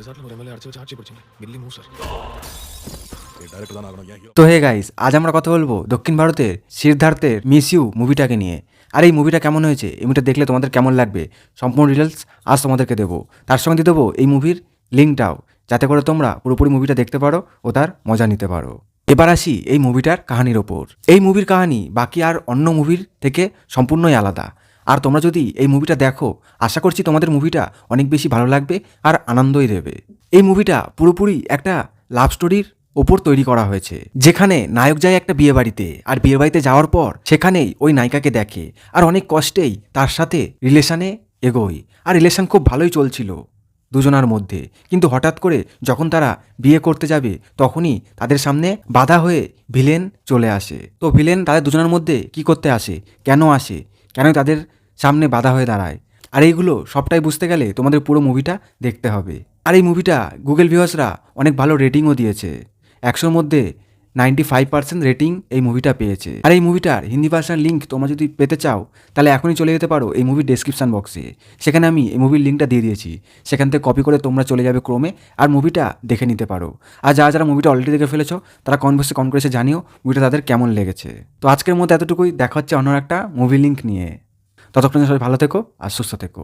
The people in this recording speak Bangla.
రిసార్ట్లో ఎమ్మెల్యే అడిచి ఆర్చి పడిచింది గిల్లి మూవ్ సార్ তো হে গাইস, আজ আমরা কথা বলবো দক্ষিণ ভারতের সিদ্ধার্থের মিস ইউ মুভিটাকে নিয়ে। আর এই মুভিটা কেমন হয়েছে, এই মুভিটা দেখলে তোমাদের কেমন লাগবে, সম্পূর্ণ ডিটেলস আজ তোমাদেরকে দেবো। তার সঙ্গে দিয়ে দেবো এই মুভির লিঙ্কটাও, যাতে করে তোমরা পুরোপুরি মুভিটা দেখতে পারো ও তার মজা নিতে পারো। এবার আসি এই মুভিটার কাহিনীর ওপর। এই মুভির কাহিনী বাকি আর অন্য মুভির থেকে সম্পূর্ণই আলাদা। আর তোমরা যদি এই মুভিটা দেখো, আশা করছি তোমাদের মুভিটা অনেক বেশি ভালো লাগবে আর আনন্দই দেবে। এই মুভিটা পুরোপুরি একটা লাভ স্টোরির ওপর তৈরি করা হয়েছে, যেখানে নায়ক যায় একটা বিয়ে বাড়িতে, আর বিয়ে বাড়িতে যাওয়ার পর সেখানেই ওই নায়িকাকে দেখে আর অনেক কষ্টেই তার সাথে রিলেশনে এগোয়। আর রিলেশন খুব ভালোই চলছিল দুজনার মধ্যে, কিন্তু হঠাৎ করে যখন তারা বিয়ে করতে যাবে তখনই তাদের সামনে বাধা হয়ে ভিলেন চলে আসে। তো ভিলেন তাদের দুজনের মধ্যে কি করতে আসে, কেন তাদের সামনে বাধা হয়ে দাঁড়ায়, আর এইগুলো সবটাই বুঝতে গেলে তোমাদের পুরো মুভিটা দেখতে হবে। আর এই মুভিটা গুগল ভিউয়ার্সরা অনেক ভালো রেটিংও দিয়েছে, 100-র মধ্যে 95% রেটিং এই মুভিটা পেয়েছে। আর এই মুভিটার হিন্দি ভার্সন লিঙ্ক তোমরা যদি পেতে চাও তাহলে এখনই চলে যেতে পারো এই মুভির ডেসক্রিপশন বক্সে, সেখানে আমি এই মুভির লিঙ্কটা দিয়ে দিয়েছি, সেখান থেকে কপি করে তোমরা চলে যাবে ক্রোমে আর মুভিটা দেখে নিতে পারো। আর যারা মুভিটা অলরেডি দেখে ফেলেছো তারা কমেন্ট বক্সে কমেন্ট করে এসে জানিও মুভিটা তাদের কেমন লেগেছে। তো আজকের মধ্যে এতটুকুই, দেখা হচ্ছে অন্য একটা মুভি লিঙ্ক নিয়ে। ততক্ষণ সবাই ভালো থেকো আর সুস্থ থেকো।